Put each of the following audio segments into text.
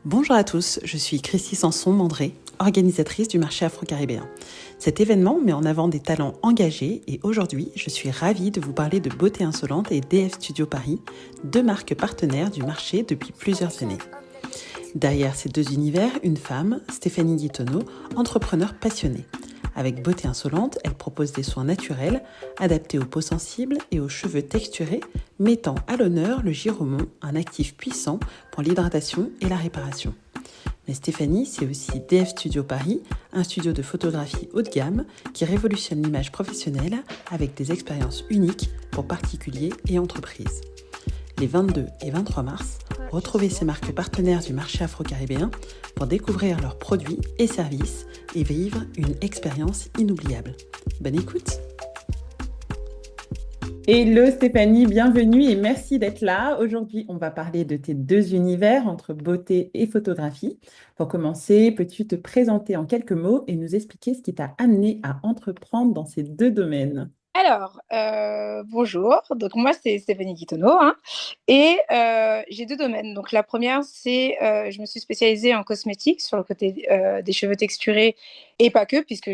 Bonjour à tous, je suis Christy Sanson-Mandré, organisatrice du marché afro-caribéen. Cet événement met en avant des talents engagés et aujourd'hui, je suis ravie de vous parler de Beauté Insolente et DF Studio Paris, deux marques partenaires du marché depuis plusieurs années. Derrière ces deux univers, une femme, Stéphanie Guitonneau, entrepreneur passionnée. Avec Beauté Insolente, elle propose des soins naturels, adaptés aux peaux sensibles et aux cheveux texturés, mettant à l'honneur le giromon, un actif puissant pour l'hydratation et la réparation. Mais Stéphanie, c'est aussi DF Studio Paris, un studio de photographie haut de gamme qui révolutionne l'image professionnelle avec des expériences uniques pour particuliers et entreprises. Les 22 et 23 mars, retrouvez ces marques partenaires du marché afro-caribéen pour découvrir leurs produits et services et vivre une expérience inoubliable. Bonne écoute! Hello Stéphanie, bienvenue et merci d'être là. Aujourd'hui, on va parler de tes deux univers entre beauté et photographie. Pour commencer, peux-tu te présenter en quelques mots et nous expliquer ce qui t'a amené à entreprendre dans ces deux domaines? Alors, bonjour. Donc moi, c'est Stéphanie Guitonneau, hein, et j'ai deux domaines. Donc la première, c'est je me suis spécialisée en cosmétique sur le côté des cheveux texturés et pas que, puisque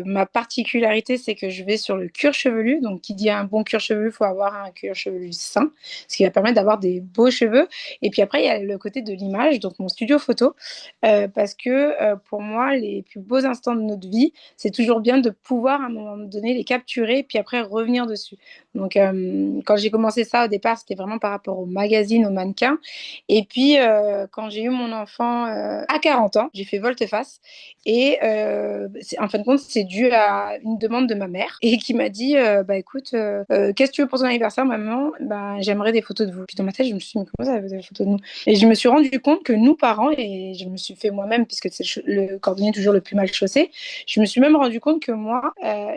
ma particularité, c'est que je vais sur le cuir chevelu. Donc qui dit un bon cuir chevelu, il faut avoir un cuir chevelu sain, ce qui va permettre d'avoir des beaux cheveux. Et puis après, il y a le côté de l'image, donc mon studio photo, parce que pour moi, les plus beaux instants de notre vie, c'est toujours bien de pouvoir à un moment donné les capturer puis après revenir dessus. Donc quand j'ai commencé ça au départ, c'était vraiment par rapport au magazine, aux mannequins. Et puis quand j'ai eu mon enfant à 40 ans, j'ai fait volte-face. Et en fin de compte, c'est dû à une demande de ma mère et qui m'a dit bah écoute, qu'est-ce que tu veux pour ton anniversaire, maman? Bah, j'aimerais des photos de vous. Puis dans ma tête, je me suis dit, mais comment ça, des photos de nous? Et je me suis rendu compte que nous, parents, et je me suis fait moi-même, puisque c'est le cordonnier toujours le plus mal chaussé, je me suis même rendu compte que moi,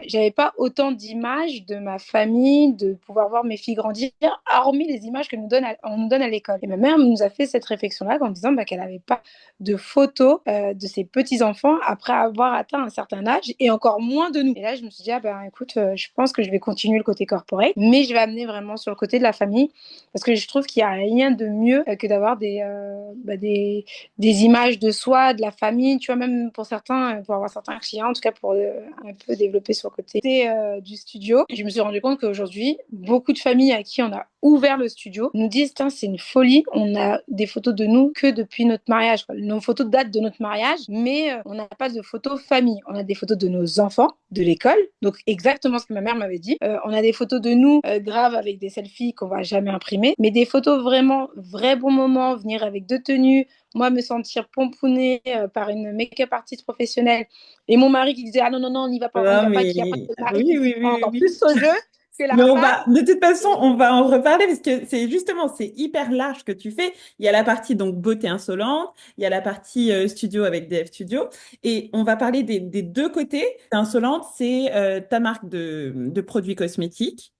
j'avais pas autant d'images de ma famille, de pouvoir voir mes filles grandir, hormis les images que on nous donne à l'école. Et ma mère nous a fait cette réflexion-là en disant bah, qu'elle n'avait pas de photos de ses petits-enfants après avoir atteint un certain âge et encore moins de nous. Et là, je me suis dit, ah ben écoute, je pense que je vais continuer le côté corporate, mais je vais amener vraiment sur le côté de la famille parce que je trouve qu'il n'y a rien de mieux que d'avoir des images de soi, de la famille, tu vois, même pour certains, pour avoir certains clients, en tout cas pour un peu développer sur le côté du studio. Je me suis rendu compte qu'aujourd'hui, beaucoup de familles à qui on a ouvert le studio nous disent, c'est une folie, on a des photos de nous que depuis notre mariage. Nos photos datent de notre mariage, mais on n'a pas de photos famille. On a des photos de nos enfants, de l'école, donc exactement ce que ma mère m'avait dit. On a des photos de nous graves avec des selfies qu'on va jamais imprimer, mais des photos vraiment, vrais bons moments, venir avec deux tenues, moi me sentir pompounée par une make-up artiste professionnelle et mon mari qui disait ah non non non on n'y Ah, va pas, mais qui apprend le mari oui, qui oui, s'y prend oui, encore oui. plus au jeu que la Mais femme. de toute façon, on va en reparler parce que c'est justement, c'est hyper large ce que tu fais. Il y a la partie donc beauté insolente, il y a la partie studio avec DF Studio et on va parler des deux côtés. Insolente, c'est ta marque de produits cosmétiques.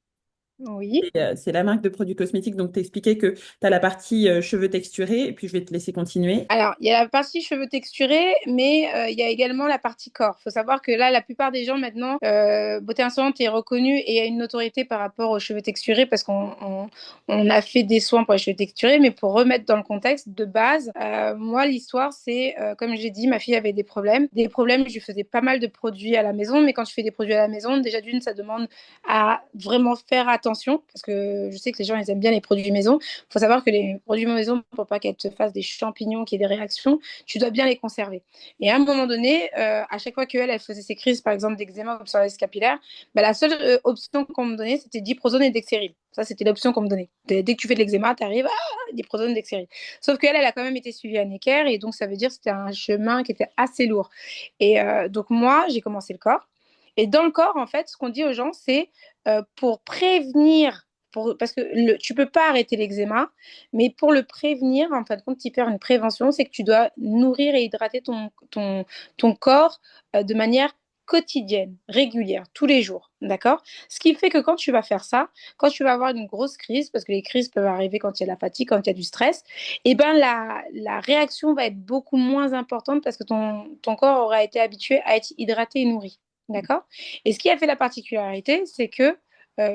Oui. C'est la marque de produits cosmétiques. Donc, t'expliquais que tu as la partie cheveux texturés et puis je vais te laisser continuer. Alors, il y a la partie cheveux texturés, mais il y a également la partie corps. Il faut savoir que là, la plupart des gens maintenant, Beauté Insolente est reconnue et a une notoriété par rapport aux cheveux texturés parce qu'on a fait des soins pour les cheveux texturés, mais pour remettre dans le contexte de base, moi, l'histoire, c'est, comme j'ai dit, ma fille avait des problèmes. Des problèmes, je lui faisais pas mal de produits à la maison, mais quand tu fais des produits à la maison, déjà d'une, ça demande à vraiment faire attention parce que je sais que les gens, ils aiment bien les produits maison. Il faut savoir que les produits maison, pour pas qu'elles te fassent des champignons, qu'il y ait des réactions, tu dois bien les conserver. Et à un moment donné, à chaque fois qu'elle faisait ses crises, par exemple, d'eczéma ou de psoriasis capillaire, bah, la seule option qu'on me donnait, c'était diprozone et dexéril. Ça, c'était l'option qu'on me donnait. Dès que tu fais de l'eczéma, tu arrives, diprozone, dexéril. Sauf qu'elle, elle a quand même été suivie à Necker, et donc ça veut dire que c'était un chemin qui était assez lourd. Et donc moi, j'ai commencé le corps. Et dans le corps, en fait, ce qu'on dit aux gens, c'est pour prévenir parce que tu peux pas arrêter l'eczéma, mais pour le prévenir, en fin de compte, tu faire une prévention, c'est que tu dois nourrir et hydrater ton corps de manière quotidienne, régulière, tous les jours, d'accord? Ce qui fait que quand tu vas faire ça, quand tu vas avoir une grosse crise, parce que les crises peuvent arriver quand il y a de la fatigue, quand il y a du stress, et ben la réaction va être beaucoup moins importante parce que ton corps aura été habitué à être hydraté et nourri, d'accord? Et ce qui a fait la particularité, c'est que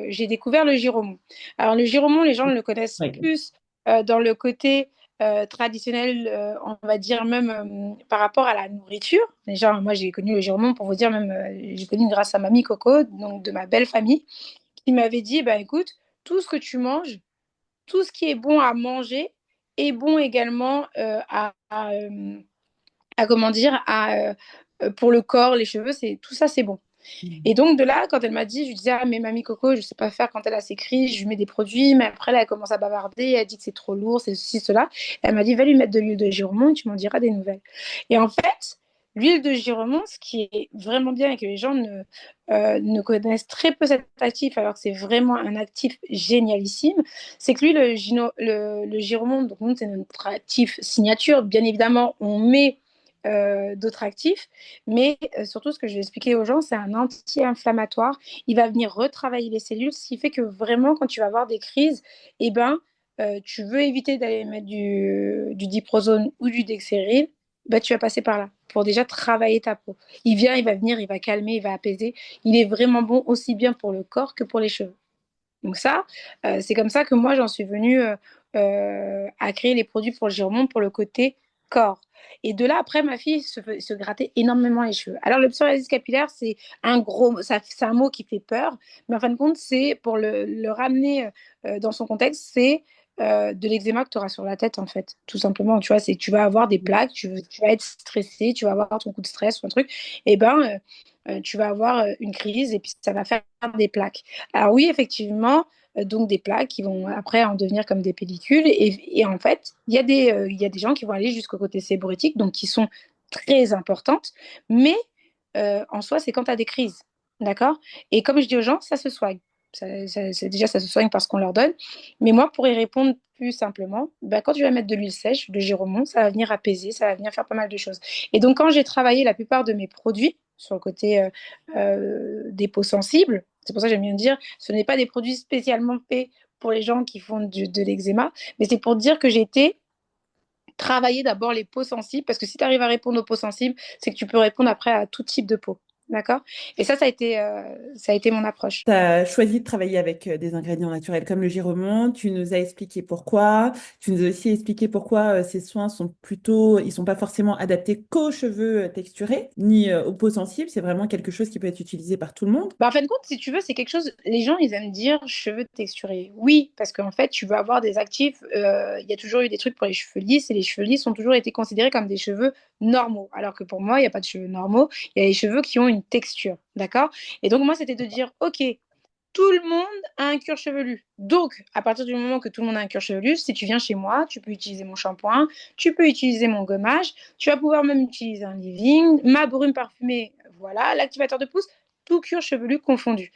j'ai découvert le giromon. Alors, le giromon, les gens le connaissent Oui. plus dans le côté traditionnel, on va dire même par rapport à la nourriture. Déjà, moi, j'ai connu le Gironde, pour vous dire, même, j'ai connu grâce à mamie Coco, donc de ma belle famille, qui m'avait dit, bah, écoute, tout ce que tu manges, tout ce qui est bon à manger est bon également comment dire, pour le corps, les cheveux, tout ça, c'est bon. Et donc, de là, quand elle m'a dit, je lui disais, ah, mais mamie Coco, je sais pas faire quand elle a ses crises, je lui mets des produits, mais après, là, elle commence à bavarder, elle dit que c'est trop lourd, c'est ceci, cela. Elle m'a dit, va lui mettre de l'huile de giromont, tu m'en diras des nouvelles. Et en fait, l'huile de giromont, ce qui est vraiment bien et que les gens ne connaissent très peu cet actif, alors que c'est vraiment un actif génialissime, c'est que lui, le giromont, donc nous, c'est notre actif signature. Bien évidemment, on met d'autres actifs, mais surtout ce que je vais expliquer aux gens, c'est un anti-inflammatoire. Il va venir retravailler les cellules, ce qui fait que vraiment, quand tu vas avoir des crises, eh ben, tu veux éviter d'aller mettre du diprozone ou du dexéryl, ben, tu vas passer par là pour déjà travailler ta peau. Il vient, il va venir, il va calmer, il va apaiser. Il est vraiment bon aussi bien pour le corps que pour les cheveux. Donc ça, c'est comme ça que moi, j'en suis venue à créer les produits pour le Giromont pour le côté corps. Et de là, après, ma fille se grattait énormément les cheveux. Alors, le psoriasis capillaire, c'est un mot qui fait peur, mais en fin de compte, c'est pour le ramener dans son contexte, c'est de l'eczéma que tu auras sur la tête, en fait, tout simplement. Tu vois, tu vas avoir des plaques, tu vas être stressé, tu vas avoir ton coup de stress ou un truc, et ben, tu vas avoir une crise et puis ça va faire des plaques. Alors oui, effectivement, donc des plaques qui vont après en devenir comme des pellicules. Et en fait, il y a des gens qui vont aller jusqu'au côté séboritique, donc qui sont très importantes. Mais en soi, c'est quand tu as des crises. D'accord. Et comme je dis aux gens, ça se soigne. Déjà, ça se soigne parce qu'on leur donne. Mais moi, pour y répondre plus simplement, bah, quand tu vas mettre de l'huile sèche, de giromont, ça va venir apaiser, ça va venir faire pas mal de choses. Et donc, quand j'ai travaillé la plupart de mes produits sur le côté des peaux sensibles, c'est pour ça que j'aime bien dire, ce n'est pas des produits spécialement faits pour les gens qui font de l'eczéma, mais c'est pour dire que j'ai été travailler d'abord les peaux sensibles, parce que si tu arrives à répondre aux peaux sensibles, c'est que tu peux répondre après à tout type de peau. D'accord. Et ça a été mon approche. Tu as choisi de travailler avec des ingrédients naturels comme le giromont. Tu nous as expliqué pourquoi. Tu nous as aussi expliqué pourquoi ces soins sont plutôt, ils sont pas forcément adaptés qu'aux cheveux texturés, ni aux peaux sensibles. C'est vraiment quelque chose qui peut être utilisé par tout le monde. Bah, en fin de compte, si tu veux, c'est quelque chose. Les gens, ils aiment dire cheveux texturés. Oui, parce qu'en fait, tu vas avoir des actifs. Il y a toujours eu des trucs pour les cheveux lisses et les cheveux lisses ont toujours été considérés comme des cheveux normaux. Alors que pour moi, il n'y a pas de cheveux normaux. Il y a des cheveux qui ont une texture. D'accord. Et donc, moi, c'était de dire OK, tout le monde a un cuir chevelu. Donc, à partir du moment que tout le monde a un cuir chevelu, si tu viens chez moi, tu peux utiliser mon shampoing, tu peux utiliser mon gommage, tu vas pouvoir même utiliser un leave-in, ma brume parfumée, voilà, l'activateur de pouce, tout cuir chevelu confondu.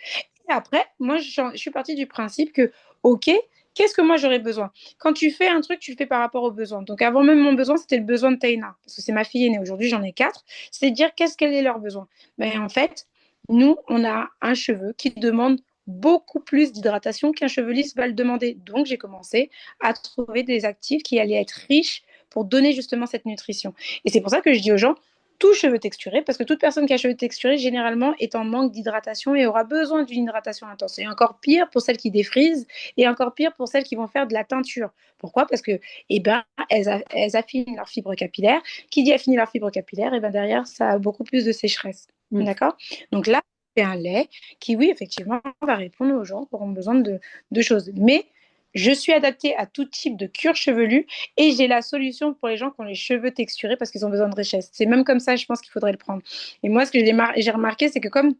Et après, moi, je suis partie du principe que, OK, qu'est-ce que moi j'aurais besoin? Quand tu fais un truc, tu le fais par rapport aux besoins. Donc, avant même mon besoin, c'était le besoin de Taina, parce que c'est ma fille aînée. Aujourd'hui, j'en ai quatre. C'est de dire qu'est-ce qu'elle est leur besoin. Mais en fait, nous, on a un cheveu qui demande beaucoup plus d'hydratation qu'un cheveu lisse va le demander. Donc, j'ai commencé à trouver des actifs qui allaient être riches pour donner justement cette nutrition. Et c'est pour ça que je dis aux gens, tout cheveu texturé, parce que toute personne qui a cheveux texturés, généralement, est en manque d'hydratation et aura besoin d'une hydratation intense. Et encore pire pour celles qui défrisent et encore pire pour celles qui vont faire de la teinture. Pourquoi? Parce que, eh ben, elles affinent leurs fibres capillaires. Qui dit affiner leurs fibres capillaires, eh ben, derrière, ça a beaucoup plus de sécheresse. D'accord. Donc là, c'est un lait qui, oui, effectivement, va répondre aux gens qui auront besoin de choses. Mais je suis adaptée à tout type de cuir chevelu et j'ai la solution pour les gens qui ont les cheveux texturés parce qu'ils ont besoin de richesse. C'est même comme ça, je pense qu'il faudrait le prendre. Et moi, ce que j'ai remarqué, c'est que comme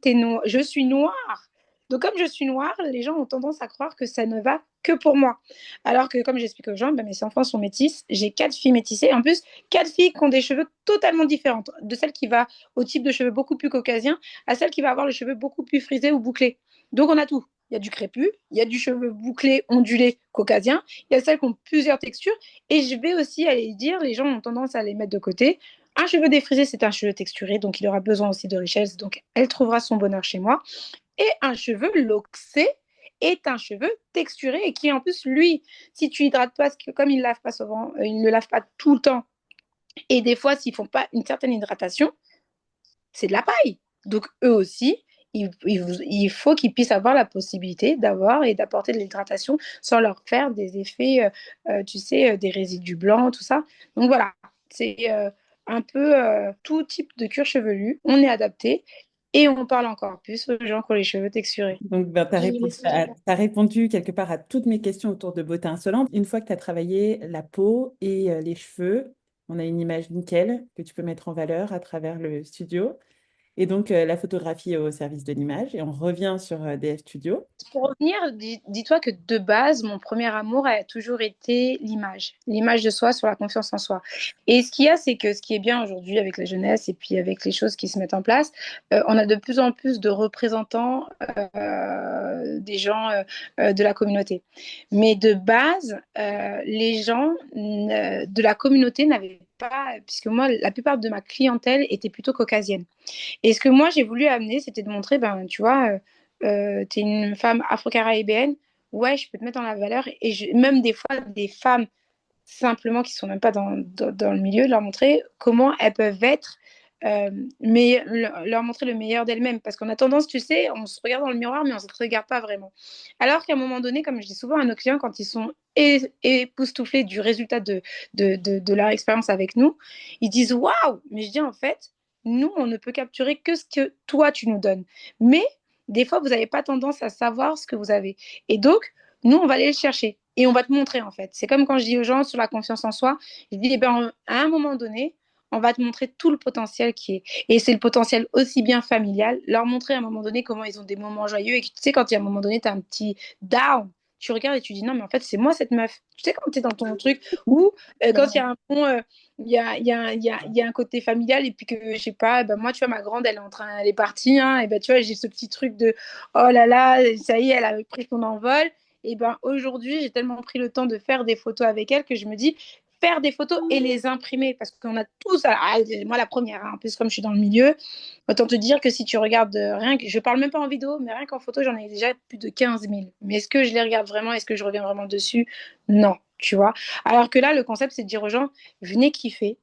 je suis noire, donc comme je suis noire, les gens ont tendance à croire que ça ne va que pour moi. Alors que, comme j'explique aux gens, ben, mes enfants sont métis, j'ai quatre filles métissées. En plus, quatre filles qui ont des cheveux totalement différents. De celle qui va au type de cheveux beaucoup plus caucasien à celle qui va avoir les cheveux beaucoup plus frisés ou bouclés. Donc on a tout. Il y a du crépus, il y a du cheveu bouclé, ondulé, caucasien, il y a celles qui ont plusieurs textures, et je vais aussi aller dire, les gens ont tendance à les mettre de côté. Un cheveu défrisé, c'est un cheveu texturé, donc il aura besoin aussi de richesse, donc elle trouvera son bonheur chez moi. Et un cheveu loxé est un cheveu texturé et qui, en plus, lui, si tu hydrates pas, parce que comme il ne lave pas souvent, il ne le lave pas tout le temps, et des fois, s'ils font pas une certaine hydratation, c'est de la paille. Donc, eux aussi, il faut qu'ils puissent avoir la possibilité d'avoir et d'apporter de l'hydratation sans leur faire des effets, tu sais, des résidus blancs, tout ça. Donc voilà, c'est un peu tout type de cuir chevelu. On est adapté et on parle encore plus aux gens qui ont les cheveux texturés. Donc, ben, tu as répondu quelque part à toutes mes questions autour de beauté insolente. Une fois que tu as travaillé la peau et les cheveux, on a une image nickel que tu peux mettre en valeur à travers le studio. Et donc, la photographie est au service de l'image. Et on revient sur DF Studio. Pour revenir, dis-toi que de base, mon premier amour a toujours été l'image de soi sur la confiance en soi. Et ce qu'il y a, c'est que ce qui est bien aujourd'hui avec la jeunesse et puis avec les choses qui se mettent en place, on a de plus en plus de représentants des gens de la communauté. Mais de base, les gens de la communauté n'avaient pas, puisque moi, la plupart de ma clientèle était plutôt caucasienne. Et ce que moi, j'ai voulu amener, c'était de montrer, ben, tu vois, tu es une femme afro-caribéenne, ouais, je peux te mettre dans la valeur. Et même des fois, des femmes simplement qui sont même pas dans le milieu, leur montrer comment elles peuvent être, mais leur montrer le meilleur d'elles-mêmes. Parce qu'on a tendance, tu sais, on se regarde dans le miroir, mais on ne se regarde pas vraiment. Alors qu'à un moment donné, comme je dis souvent à nos clients, quand ils sont époustouflés du résultat de leur expérience avec nous, ils disent waouh! Mais je dis en fait, nous, on ne peut capturer que ce que toi, tu nous donnes. Mais des fois, vous n'avez pas tendance à savoir ce que vous avez. Et donc, nous, on va aller le chercher et on va te montrer en fait. C'est comme quand je dis aux gens sur la confiance en soi, je dis, eh ben, à un moment donné, on va te montrer tout le potentiel qui est. Et c'est le potentiel aussi bien familial, leur montrer à un moment donné comment ils ont des moments joyeux et que tu sais, quand il y a un moment donné, tu as un petit down, tu regardes et tu dis non, mais en fait, c'est moi cette meuf. Tu sais, quand tu es dans ton truc, ou quand il y a un bon, il y a un côté familial, et puis que, je sais pas, ben moi, tu vois, ma grande, elle est partie, hein, et ben tu vois, j'ai ce petit truc de oh là là, ça y est, elle a pris son envol. Et ben aujourd'hui, j'ai tellement pris le temps de faire des photos avec elle que je me dis, faire des photos et les imprimer, parce qu'on a tous, moi la première, hein, en plus comme je suis dans le milieu, autant te dire que si tu regardes rien que, je parle même pas en vidéo, mais rien qu'en photo, j'en ai déjà plus de 15 000. Mais est-ce que je les regarde vraiment? Est-ce que je reviens vraiment dessus? Non, tu vois. Alors que là, le concept, c'est de dire aux gens, venez kiffer.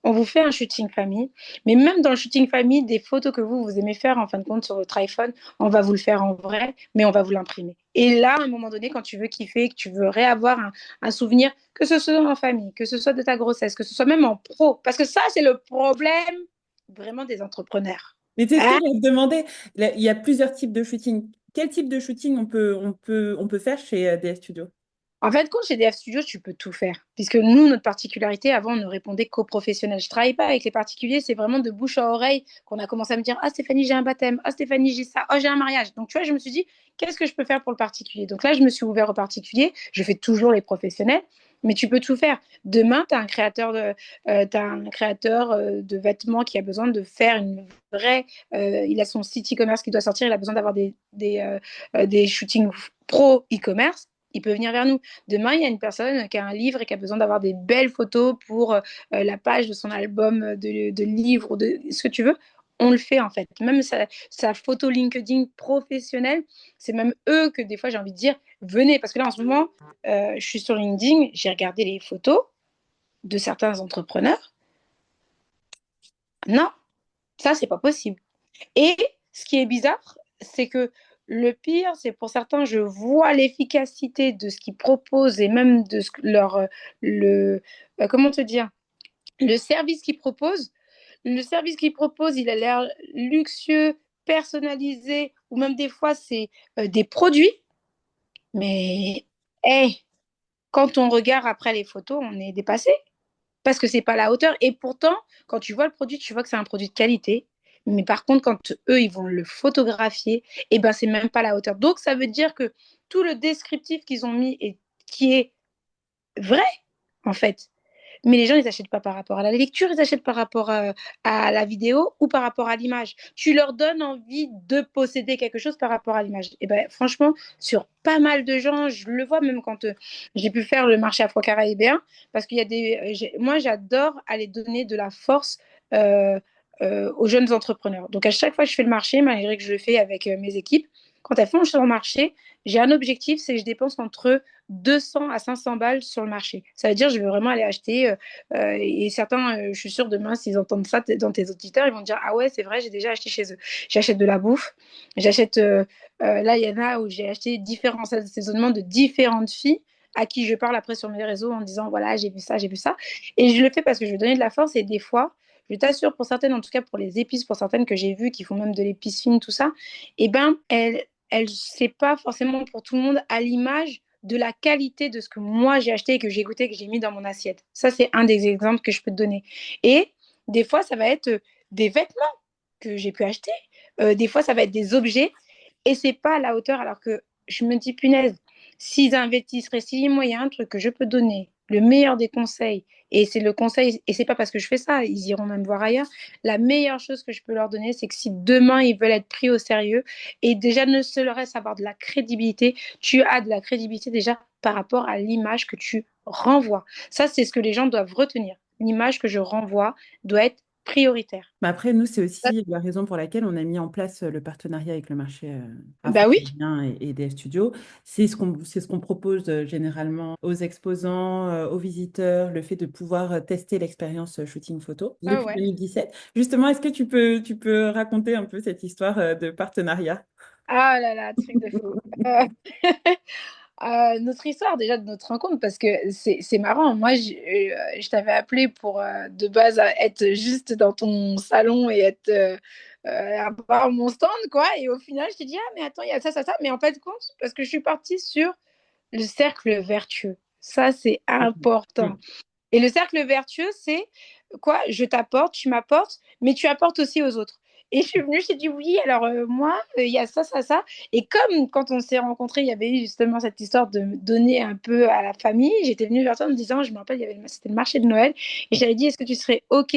On vous fait un shooting famille, mais même dans le shooting famille, des photos que vous aimez faire en fin de compte sur votre iPhone, on va vous le faire en vrai, mais on va vous l'imprimer. Et là, à un moment donné, quand tu veux kiffer, que tu veux réavoir un souvenir, que ce soit en famille, que ce soit de ta grossesse, que ce soit même en pro, parce que ça, c'est le problème vraiment des entrepreneurs. Mais c'est ce que Hein. je me demandais. Il y a plusieurs types de shooting. Quel type de shooting on peut faire chez DF Studio? En fait, quand chez DF Studios, tu peux tout faire. Puisque nous, notre particularité, avant, on ne répondait qu'aux professionnels. Je ne travaille pas avec les particuliers, c'est vraiment de bouche à oreille qu'on a commencé à me dire ah, Stéphanie, j'ai un baptême. Ah, Stéphanie, j'ai ça. Ah, j'ai un mariage. Donc, tu vois, je me suis dit qu'est-ce que je peux faire pour le particulier. Donc là, je me suis ouvert aux particuliers. Je fais toujours les professionnels, mais tu peux tout faire. Demain, tu as un créateur de vêtements qui a besoin de faire une vraie. Il a son site e-commerce qui doit sortir, il a besoin d'avoir des shootings pro e-commerce. Il peut venir vers nous. Demain, il y a une personne qui a un livre et qui a besoin d'avoir des belles photos pour la page de son album de livre ou de ce que tu veux. On le fait en fait. Même sa photo LinkedIn professionnelle, c'est même eux que des fois j'ai envie de dire venez. Parce que là en ce moment, je suis sur LinkedIn, j'ai regardé les photos de certains entrepreneurs. Non, ça c'est pas possible. Et ce qui est bizarre, c'est que le pire, c'est pour certains, je vois l'efficacité de ce qu'ils proposent et même de le, comment te dire, le service qu'ils proposent. Le service qu'ils proposent, il a l'air luxueux, personnalisé, ou même des fois, c'est des produits. Mais hey, quand on regarde après les photos, on est dépassé parce que c'est pas à la hauteur. Et pourtant, quand tu vois le produit, tu vois que c'est un produit de qualité. Mais par contre, quand eux, ils vont le photographier, et ben, c'est même pas à la hauteur. Donc, ça veut dire que tout le descriptif qu'ils ont mis et qui est vrai, en fait. Mais les gens, ils n'achètent pas par rapport à la lecture, ils achètent par rapport à la vidéo ou par rapport à l'image. Tu leur donnes envie de posséder quelque chose par rapport à l'image. Et ben, franchement, sur pas mal de gens, je le vois même quand j'ai pu faire le marché afro-caribéen, parce qu'il y a moi, j'adore aller donner de la force aux jeunes entrepreneurs. Donc, à chaque fois que je fais le marché, malgré que je le fais avec mes équipes, quand elles font le marché, j'ai un objectif, c'est que je dépense entre 200 à 500 balles sur le marché. Ça veut dire, je vais vraiment aller acheter. Et certains, je suis sûre, demain, s'ils entendent ça dans tes auditeurs, ils vont dire, ah ouais, c'est vrai, j'ai déjà acheté chez eux. J'achète de la bouffe. J'achète. Là, il y en a où j'ai acheté différents assaisonnements de différentes filles à qui je parle après sur mes réseaux en disant, voilà, j'ai vu ça, j'ai vu ça. Et je le fais parce que je veux donner de la force. Et des fois, je t'assure, pour certaines, en tout cas pour les épices, pour certaines que j'ai vues qui font même de l'épice fine, tout ça, eh ben, c'est pas forcément pour tout le monde à l'image de la qualité de ce que moi j'ai acheté, que j'ai goûté, que j'ai mis dans mon assiette. Ça, c'est un des exemples que je peux te donner. Et des fois, ça va être des vêtements que j'ai pu acheter. Des fois, ça va être des objets. Et c'est pas à la hauteur, alors que je me dis, punaise, s'ils investisseraient, s'il y a un truc que je peux donner, le meilleur des conseils, et c'est le conseil, et c'est pas parce que je fais ça, ils iront même voir ailleurs. La meilleure chose que je peux leur donner, c'est que si demain ils veulent être pris au sérieux, et déjà ne serait-ce avoir de la crédibilité, tu as de la crédibilité déjà par rapport à l'image que tu renvoies. Ça, c'est ce que les gens doivent retenir. L'image que je renvoie doit être prioritaire. Bah après, nous, c'est aussi la raison pour laquelle on a mis en place le partenariat avec le marché Bah oui, afro-caribéen et DF Studio. C'est ce qu'on propose généralement aux exposants, aux visiteurs, le fait de pouvoir tester l'expérience shooting photo ah depuis ouais. 2017. Justement, est-ce que tu peux raconter un peu cette histoire de partenariat? Ah là là, truc de fou. Notre histoire déjà de notre rencontre, parce que c'est marrant. Moi, je t'avais appelé pour de base être juste dans ton salon et être avoir mon stand, quoi. Et au final, je t'ai dit, ah, mais attends, il y a ça, ça, ça. Mais en fait, compte, parce que je suis partie sur le cercle vertueux. Ça, c'est important. Mhm. Et le cercle vertueux, c'est quoi? Je t'apporte, tu m'apportes, mais tu apportes aussi aux autres. Et je suis venue, je t'ai dit oui, alors moi, il y a ça, ça, ça. Et comme quand on s'est rencontrés, il y avait eu justement cette histoire de me donner un peu à la famille, j'étais venue vers toi en me disant, je me rappelle, c'était le marché de Noël, et j'avais dit, est-ce que tu serais OK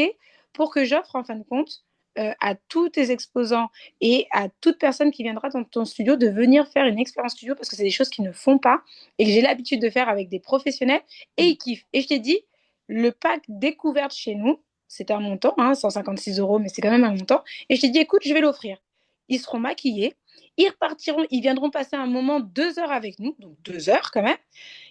pour que j'offre en fin de compte à tous tes exposants et à toute personne qui viendra dans ton studio de venir faire une expérience studio parce que c'est des choses qu'ils ne font pas et que j'ai l'habitude de faire avec des professionnels et ils kiffent. Et je t'ai dit, le pack découverte chez nous, c'est un montant, hein, 156 euros, mais c'est quand même un montant. Et je t'ai dit, écoute, je vais l'offrir. Ils seront maquillés, ils repartiront, ils viendront passer un moment 2 heures avec nous, donc 2 heures quand même.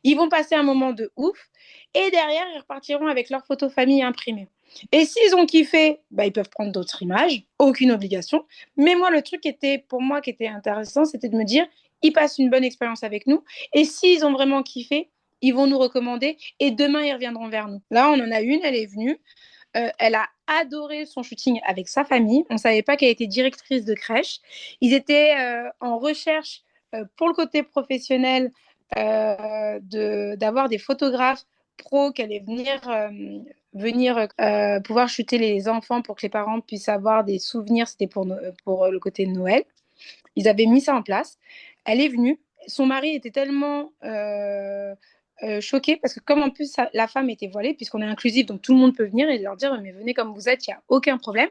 Ils vont passer un moment de ouf. Et derrière, ils repartiront avec leur photo famille imprimée. Et s'ils ont kiffé, bah, ils peuvent prendre d'autres images, aucune obligation. Mais moi, le truc pour moi qui était intéressant, c'était de me dire, ils passent une bonne expérience avec nous. Et s'ils ont vraiment kiffé, ils vont nous recommander et demain, ils reviendront vers nous. Là, on en a une, elle est venue. Elle a adoré son shooting avec sa famille. On ne savait pas qu'elle était directrice de crèche. Ils étaient en recherche pour le côté professionnel d'avoir des photographes pros qui allaient venir pouvoir shooter les enfants pour que les parents puissent avoir des souvenirs. C'était pour le côté de Noël. Ils avaient mis ça en place. Elle est venue. Son mari était tellement choqué parce que comme en plus la femme était voilée, puisqu'on est inclusif, donc tout le monde peut venir et leur dire mais venez comme vous êtes, il n'y a aucun problème.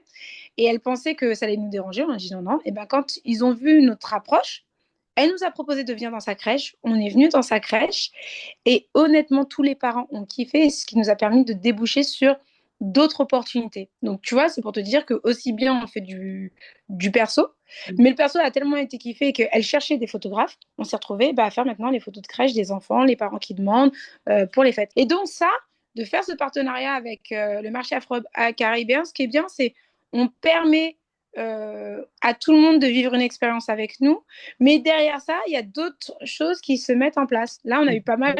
Et elle pensait que ça allait nous déranger. On a dit non, non. Et ben quand ils ont vu notre approche, elle nous a proposé de venir dans sa crèche. On est venu dans sa crèche et honnêtement, tous les parents ont kiffé, ce qui nous a permis de déboucher sur d'autres opportunités. Donc, tu vois, c'est pour te dire que aussi bien on fait du perso, mais le perso a tellement été kiffé qu'elle cherchait des photographes. On s'est retrouvé à faire maintenant les photos de crèche des enfants, les parents qui demandent pour les fêtes. Et donc, ça, de faire ce partenariat avec le marché afro-caribéen, ce qui est bien, c'est on permet à tout le monde de vivre une expérience avec nous. Mais derrière ça, il y a d'autres choses qui se mettent en place. Là, on a eu pas mal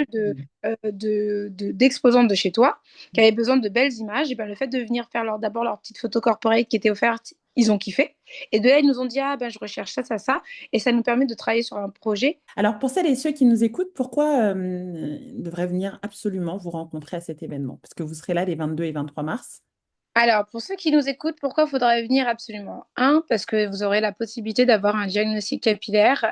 d'exposantes de chez toi qui avaient besoin de belles images. Et ben, le fait de venir faire d'abord leur petite photo corporate qui était offerte, ils ont kiffé. Et de là, ils nous ont dit, ah ben, je recherche ça, ça, ça. Et ça nous permet de travailler sur un projet. Alors, pour celles et ceux qui nous écoutent, pourquoi devraient venir absolument vous rencontrer à cet événement? Parce que vous serez là les 22 et 23 mars. Alors, pour ceux qui nous écoutent, pourquoi faudrait venir absolument? Un, parce que vous aurez la possibilité d'avoir un diagnostic capillaire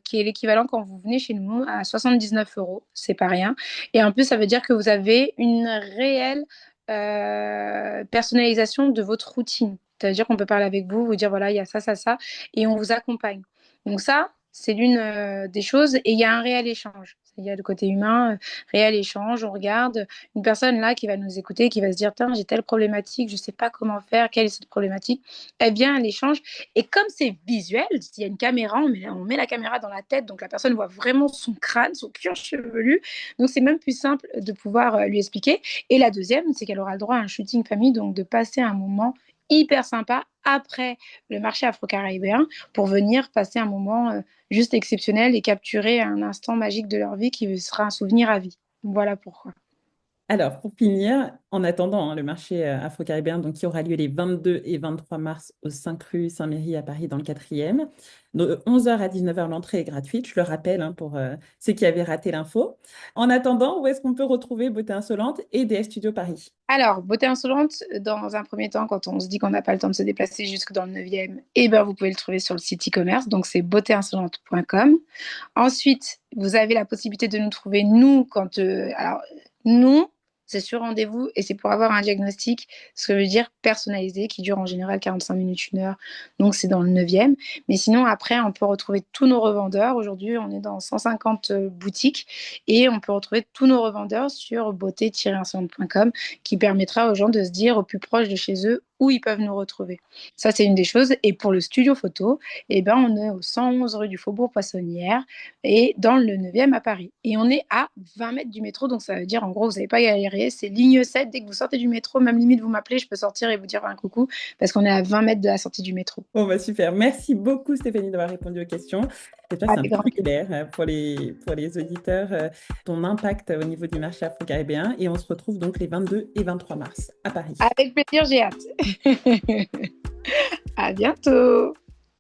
qui est l'équivalent quand vous venez chez nous à 79 euros. C'est pas rien. Et en plus, ça veut dire que vous avez une réelle personnalisation de votre routine. C'est-à-dire qu'on peut parler avec vous, vous dire voilà, il y a ça, ça, ça, et on vous accompagne. Donc ça, c'est l'une des choses. Et il y a un réel échange. Il y a le côté humain, réel échange. On regarde une personne là qui va nous écouter, qui va se dire, tiens, j'ai telle problématique, je ne sais pas comment faire, quelle est cette problématique. Elle vient à l'échange. Et comme c'est visuel, s'il y a une caméra, on met la caméra dans la tête, donc la personne voit vraiment son crâne, son cuir chevelu. Donc c'est même plus simple de pouvoir lui expliquer. Et la deuxième, c'est qu'elle aura le droit à un shooting famille, donc de passer un moment hyper sympa après le marché afro-caribéen pour venir passer un moment juste exceptionnel et capturer un instant magique de leur vie qui sera un souvenir à vie. Voilà pourquoi. Alors, pour finir, en attendant le marché afro-caribéen, donc, qui aura lieu les 22 et 23 mars au 5 rue Saint-Méry à Paris dans le 4e. De 11h à 19h, l'entrée est gratuite, je le rappelle pour ceux qui avaient raté l'info. En attendant, où est-ce qu'on peut retrouver Beauté Insolente et DF Studio Paris? Alors, Beauté Insolente, dans un premier temps, quand on se dit qu'on n'a pas le temps de se déplacer jusque dans le 9e, eh ben, vous pouvez le trouver sur le site e-commerce, donc c'est beautéinsolente.com. Ensuite, vous avez la possibilité de nous trouver, nous, alors, nous, c'est sur rendez-vous et c'est pour avoir un diagnostic, ce que veut dire personnalisé, qui dure en général 45 minutes, 1 heure. Donc, c'est dans le 9e. Mais sinon, après, on peut retrouver tous nos revendeurs. Aujourd'hui, on est dans 150 boutiques et on peut retrouver tous nos revendeurs sur beauté-insolente.com qui permettra aux gens de se dire au plus proche de chez eux où ils peuvent nous retrouver. Ça, c'est une des choses. Et pour le studio photo, eh ben, on est au 111 rue du Faubourg Poissonnière et dans le 9e à Paris. Et on est à 20 mètres du métro, donc ça veut dire, en gros, vous n'avez pas galéré. C'est ligne 7. Dès que vous sortez du métro, même limite, vous m'appelez, je peux sortir et vous dire un coucou parce qu'on est à 20 mètres de la sortie du métro. Bon, bah super. Merci beaucoup, Stéphanie, d'avoir répondu aux questions. J'espère que c'est un Avec peu grand plus plaisir. clair pour les auditeurs, ton impact au niveau du marché afro-caribéen. Et on se retrouve donc les 22 et 23 mars à Paris. Avec plaisir, j'ai hâte. À bientôt.